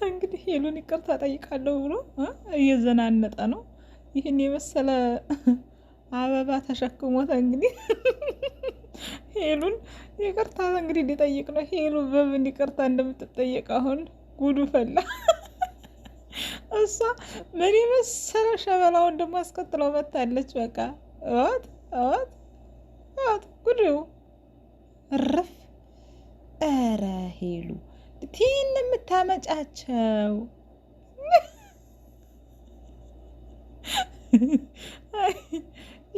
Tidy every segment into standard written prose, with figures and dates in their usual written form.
እንግዲህ ሄሉን ይቅርታ ጠይቃለሁ ብሎ እየዘናነጠ ነው። ይህን የመሰለ አበባ ተሸክሞት እንግዲህ ሄሉን ይቅርታ እንግዲህ ሊጠይቅ ነው። ሄሉ በምን ይቅርታ እንደምትጠየቅ አሁን ጉዱ ፈላ። እሷ ምን የመሰለ ሸበላውን ደግሞ አስከትለው መታለች። በቃ እዋት እዋት እዋት ጉዱ እረፍ። ኧረ ሄሉ ቲን የምታመጫቸው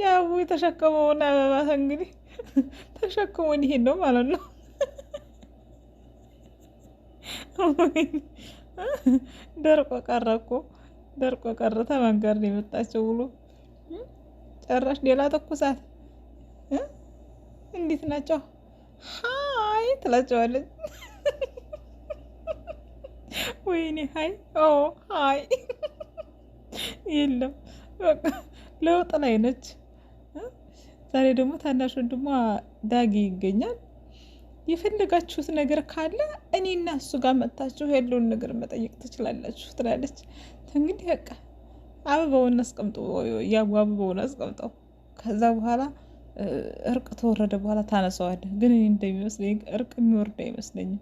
ያው የተሸከመውን አበባ እንግዲህ ተሸክሞን ይሄን ነው ማለት ነው። ደርቆ ቀረ እኮ ደርቆ ቀረ። ተመንገር ነው የመጣቸው ብሎ ጨራሽ ሌላ ተኩሳት። እንዴት ናቸው? ሀይ ትላቸዋለች። ወይኔ ሀይ ሀይ የለም በቃ ለውጥ ላይ ነች። ዛሬ ደግሞ ታናሽ ወንድሟ ዳጊ ይገኛል። የፈለጋችሁት ነገር ካለ እኔና እሱ ጋር መጥታችሁ ያለውን ነገር መጠየቅ ትችላላችሁ ትላለች። እንግዲህ በቃ አበባውን አስቀምጦ ያው አበባውን አስቀምጠው ከዛ በኋላ እርቅ ተወረደ በኋላ ታነሳዋለህ። ግን እኔ እንደሚመስለኝ እርቅ የሚወርድ አይመስለኝም።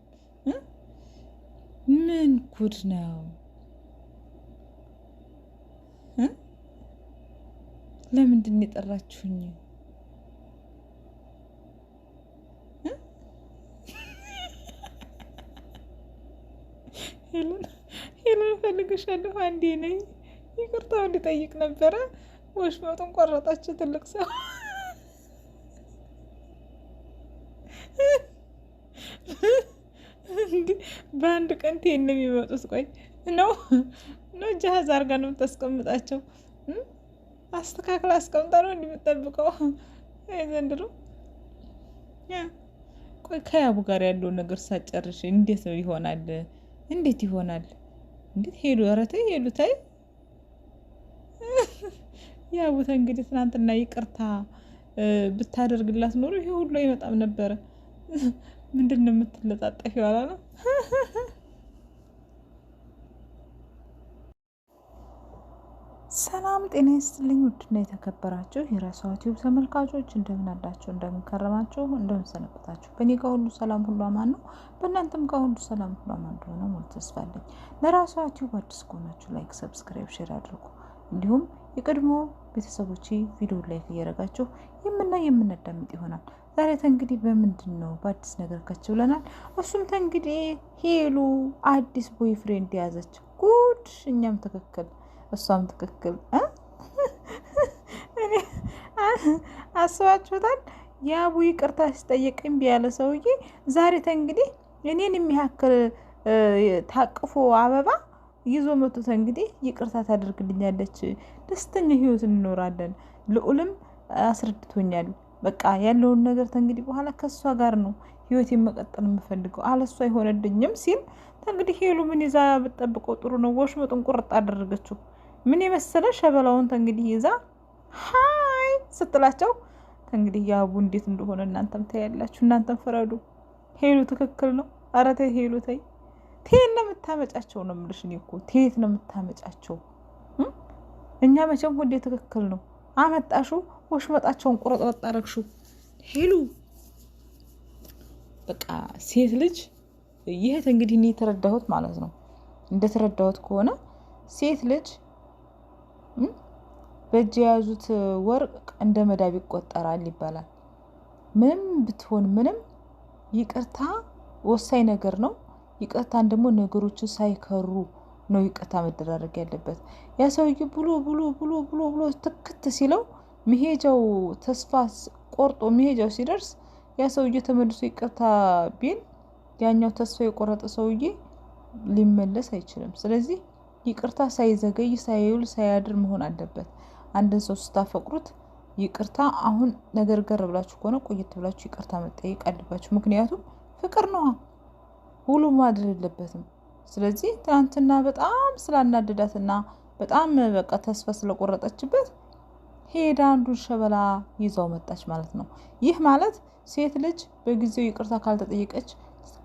ምን ጉድ ነው? ለምንድን ነው የጠራችሁኝ? ሄሉን እፈልግሻለሁ አንዴ ነኝ። ይቅርታው እንዲጠይቅ ነበረ። ወሽመጡን ቆረጣችሁ። ትልቅ ሰው በአንድ ቀን ቴን ነው የሚመጡት። ቆይ ነው ጃሃዝ አርጋ ነው የምታስቀምጣቸው። አስተካክላ አስቀምጣ ነው እንደምትጠብቀው ዘንድሮ። ቆይ ከያቡ ጋር ያለውን ነገር ሳጨርሽ እንዴት ነው ይሆናል? እንዴት ይሆናል? እንዴት ሄሉ? ኧረ ተይ ሄሉ ተይ። ያቡተ እንግዲህ ትናንትና ይቅርታ ብታደርግላት ኖሮ ይሄ ሁሉ አይመጣም ነበረ። ምንድን ነው የምትለጣጠፊ? ዋላ ነው። ሰላም ጤና ይስጥልኝ። ውድና የተከበራችሁ የራሷ ዩቲዩብ ተመልካቾች እንደምን አላችሁ? እንደምን ከረማችሁ? እንደምን ሰነበታችሁ? በእኔ ጋር ሁሉ ሰላም ሁሉ አማን ነው። በእናንተም ጋር ሁሉ ሰላም ሁሉ አማን እንደሆነ ሙሉ ተስፋ አለኝ። ለራሷ ዩቲዩብ አዲስ ከሆናችሁ ላይክ፣ ሰብስክራይብ፣ ሼር አድርጉ። እንዲሁም የቀድሞ ቤተሰቦቼ ቪዲዮ ላይክ እያደረጋችሁ የምናዳምጥ ይሆናል። ዛሬ እንግዲህ በምንድን ነው በአዲስ ነገር ከች ብለናል። እሱም እንግዲህ ሄሉ አዲስ ቦይ ፍሬንድ ያዘች። ጉድ! እኛም ትክክል እሷም ትክክል። አስባችሁታል? ያቡ ይቅርታ ሲጠየቅኝ ቢያለ ሰውዬ ዛሬ እንግዲህ እኔን የሚያክል ታቅፎ አበባ ይዞ መጥቶ እንግዲህ ይቅርታ ታደርግልኛለች፣ ደስተኛ ህይወት እንኖራለን። ልዑልም አስረድቶኛል። በቃ ያለውን ነገር እንግዲህ በኋላ ከሷ ጋር ነው ህይወት የመቀጠል የምፈልገው፣ አለሷ አይሆነልኝም ሲል እንግዲህ ሄሉ ምን ይዛ ብትጠብቀው ጥሩ ነው? ወሽመጡን ቁርጥ አደረገችው። ምን የመሰለ ሸበላውን እንግዲህ ይዛ ሃይ ስትላቸው እንግዲህ ያቡ እንዴት እንደሆነ እናንተም ታያላችሁ። እናንተም ፍረዱ። ሄሉ ትክክል ነው። ኧረ ተይ ሄሉ ተይ። ቴት ነው የምታመጫቸው ነው የምልሽ። እኔ እኮ ቴት ነው የምታመጫቸው። እኛ መቼም ሁሌ ትክክል ነው አመጣሹ። ወሽመጣቸውን ቁርጥ አደረግሽው ሄሉ። በቃ ሴት ልጅ ይሄት እንግዲህ እኔ የተረዳሁት ማለት ነው፣ እንደተረዳሁት ከሆነ ሴት ልጅ በእጅ የያዙት ወርቅ እንደ መዳብ ይቆጠራል ይባላል። ምንም ብትሆን ምንም ይቅርታ ወሳኝ ነገር ነው። ይቅርታን ደግሞ ነገሮችን ሳይከሩ ነው ይቅርታ መደራረግ ያለበት። ያ ሰውዬ ብሎ ብሎ ብሎ ብሎ ብሎ ትክት ሲለው መሄጃው ተስፋ ቆርጦ መሄጃው ሲደርስ ያ ሰውዬ ተመልሶ ይቅርታ ቢል ያኛው ተስፋ የቆረጠ ሰውዬ ሊመለስ አይችልም። ስለዚህ ይቅርታ ሳይዘገይ ሳይውል ሳያድር መሆን አለበት። አንድን ሰው ስታፈቅሩት ይቅርታ አሁን ነገር ገር ብላችሁ ከሆነ ቆየት ብላችሁ ይቅርታ መጠየቅ አለባችሁ። ምክንያቱም ፍቅር ነው፣ ሁሉ ማድረግ የለበትም። ስለዚህ ትናንትና በጣም ስላናደዳትና በጣም በቃ ተስፋ ስለቆረጠችበት ሄዳ አንዱን ሸበላ ይዛው መጣች ማለት ነው። ይህ ማለት ሴት ልጅ በጊዜው ይቅርታ ካልተጠየቀች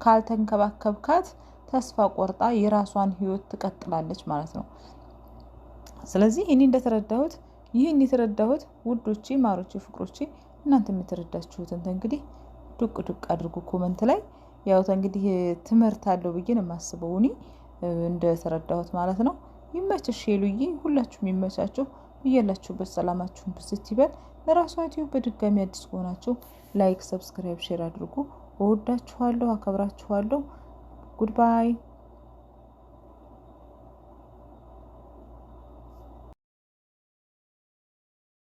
ካልተንከባከብካት ተስፋ ቆርጣ የራሷን ህይወት ትቀጥላለች ማለት ነው። ስለዚህ እኔ እንደተረዳሁት ይህን የተረዳሁት ውዶቼ፣ ማሮቼ፣ ፍቅሮቼ እናንተ የምትረዳችሁትን እንግዲህ ዱቅ ዱቅ አድርጉ ኮመንት ላይ። ያው እንግዲህ ትምህርት አለው ብዬ ነው የማስበው እኔ እንደተረዳሁት ማለት ነው። ይመችሽ ሄሉዬ፣ ሁላችሁም ይመቻችሁ። እያላችሁበት ሰላማችሁን ብዝት ይበል። ለራሷ ዩቲዩብ በድጋሚ አዲስ ከሆናችሁ ላይክ፣ ሰብስክራይብ፣ ሼር አድርጉ። እወዳችኋለሁ፣ አከብራችኋለሁ። ጉድባይ